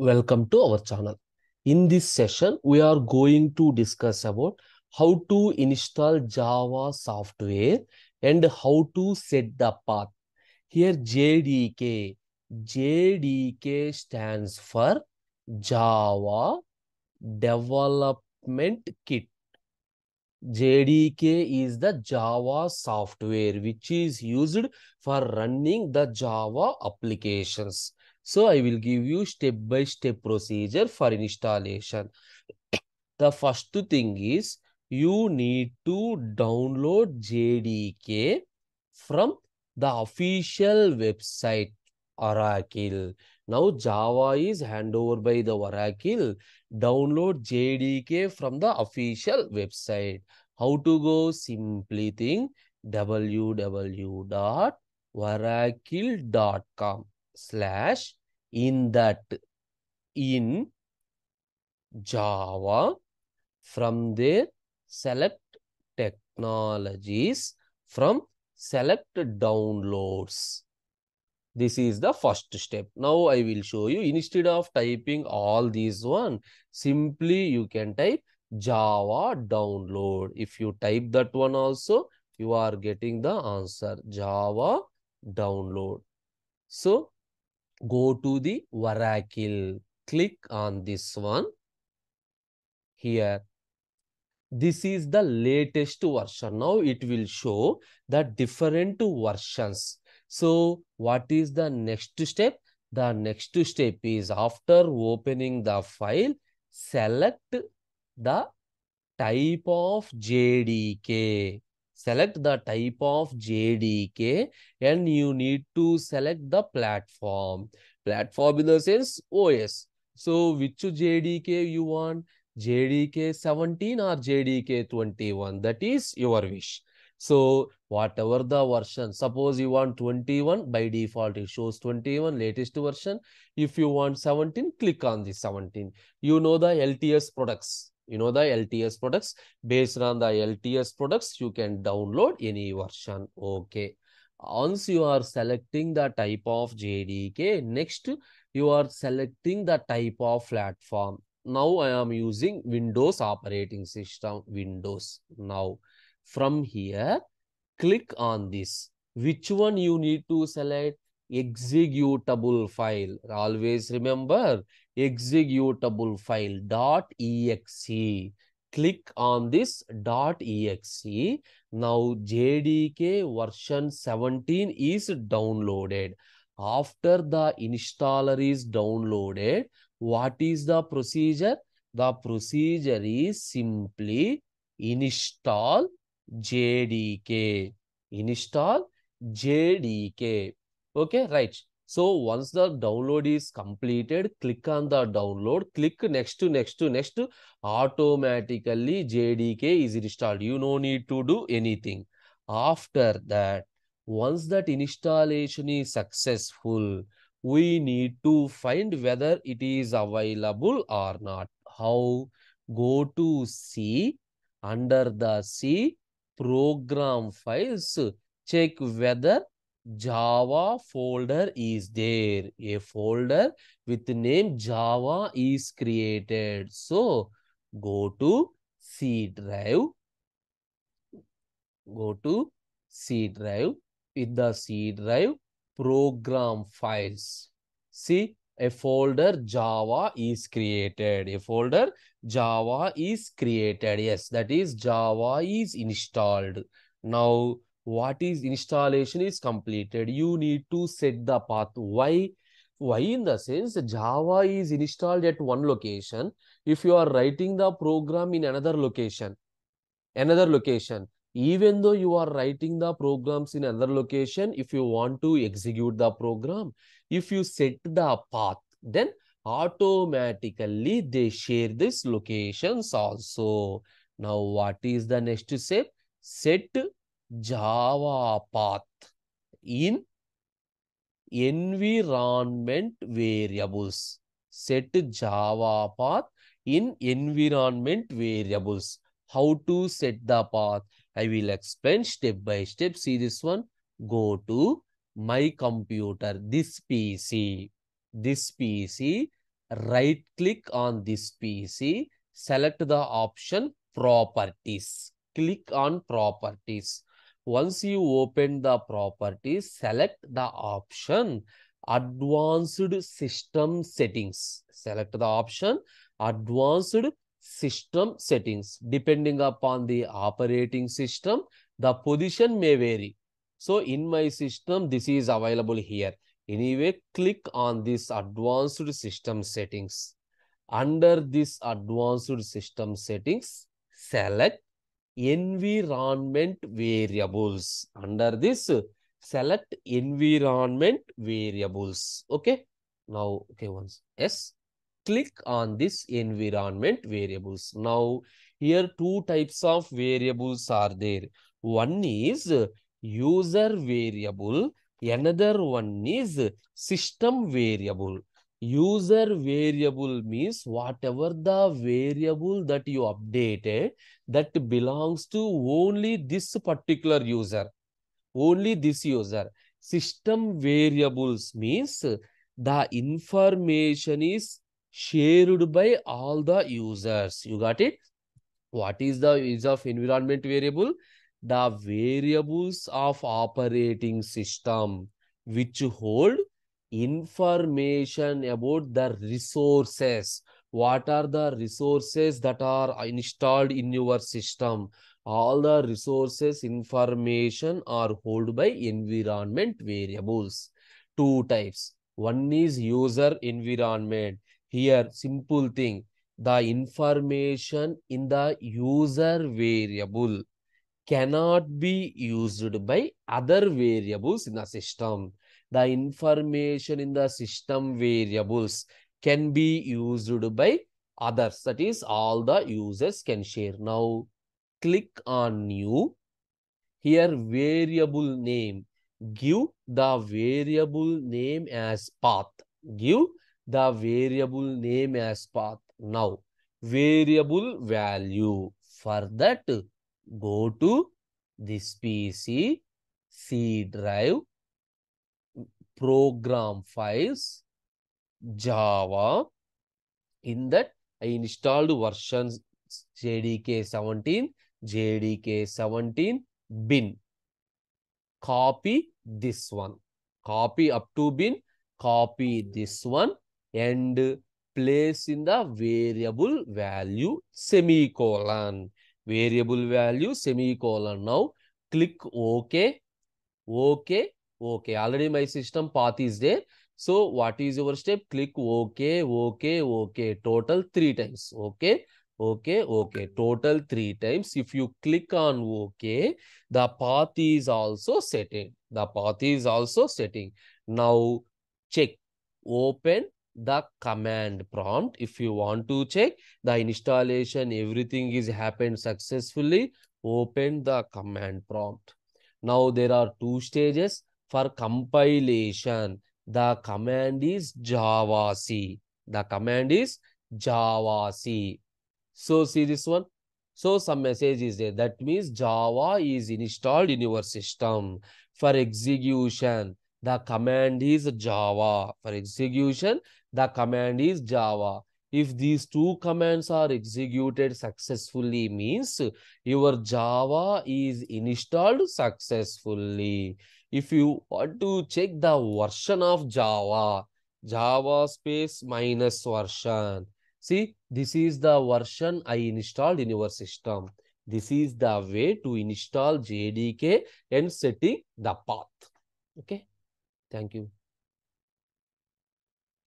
Welcome to our channel. In this session, we are going to discuss about how to install Java software and how to set the path. Here JDK stands for Java Development Kit. JDK is the Java software which is used for running the Java applications. So I will give you step-by-step procedure for installation. The first thing is you need to download JDK from the official website Oracle. Now Java is handed over by the Oracle. Download JDK from the official website. How to go? Simply think www.oracle.com/in Java. From there, select technologies. From select downloads. This is the first step. Now I will show you. Instead of typing all these one, simply you can type Java download. If you type that one also, you are getting the answer Java download. So go to the Oracle. Click on this one. Here. This is the latest version. Now it will show the different versions. So what is the next step? The next step is after opening the file, select the type of JDK. Select the type of JDK and you need to select the platform. Platform in the sense OS. So which JDK you want? JDK 17 or JDK 21? That is your wish. So whatever the version, suppose you want 21, by default it shows 21 latest version. If you want 17, click on the 17. You know the LTS products. You know the LTS products. Based on the LTS products, you can download any version. Okay. Once you are selecting the type of JDK, next you are selecting the type of platform. Now I am using Windows operating system, Windows. Now from here, click on this. Which one you need to select? Executable file. Always remember executable file .exe. Click on this .exe. Now JDK version 17 is downloaded. After the installer is downloaded, what is the procedure? The procedure is simply install JDK. Install JDK. Okay, right. So once the download is completed, click on the download, click next to next to next. Automatically JDK is installed. You no need to do anything. After that, once that installation is successful, we need to find whether it is available or not. How? Go to C. Under the C, program files, check whether Java folder is there. A folder with the name Java is created. So go to C drive. Go to C drive. With the C drive, program files. See, a folder Java is created. A folder Java is created. Yes, that is Java is installed. Now, what is installation is completed? You need to set the path. Why? Why in the sense Java is installed at one location. If you are writing the program in another location, even though you are writing the programs in another location, if you want to execute the program, if you set the path, then automatically they share these locations also. Now what is the next step? Set Java path in environment variables. Set Java path in environment variables. How to set the path? I will explain step by step. See this one. Go to my computer, this PC. right click on this PC, select the option properties. Click on properties. Once you open the properties, select the option advanced system settings. Select the option advanced system settings. Depending upon the operating system, the position may vary. So in my system, this is available here. Anyway, click on this advanced system settings. Under this advanced system settings, select environment variables. Under this, select environment variables. Okay. Now, okay, once. Yes. Click on this environment variables. Now, here two types of variables are there. One is user variable. Another one is system variable. User variable means whatever the variable that you updated, that belongs to only this particular user. Only this user. System variables means the information is shared by all the users. You got it? What is the use of environment variable? The variables of operating system which hold information about the resources. What are the resources that are installed in your system? All the resources information are held by environment variables. Two types. One is user environment. Here, simple thing, the information in the user variable cannot be used by other variables in the system. The information in the system variables can be used by others. That is, all the users can share. Now, click on new. Here, variable name. Give the variable name as path. Give the variable name as path. Now, variable value. For that, go to this PC, C drive, program files, Java. In that, I installed versions JDK 17, JDK 17, bin. Copy this one. Copy up to bin, copy this one, and place in the variable value semicolon. Variable value semicolon. Now click OK. OK. OK. Already my system path is there. So what is your step? Click OK, OK, OK. Total 3 times. OK, OK, OK. Total 3 times. If you click on OK, the path is also setting. The path is also setting. Now check. Open the command prompt. If you want to check the installation, everything is happened successfully. Open the command prompt. Now there are two stages for compilation. The command is javac. The command is javac. So see this one. So some message is there. That means Java is installed in your system. For execution, the command is Java. For execution, the command is Java. If these two commands are executed successfully, means your Java is installed successfully. If you want to check the version of Java, Java space minus version. See, this is the version I installed in your system. This is the way to install JDK and setting the path. Okay. Thank you.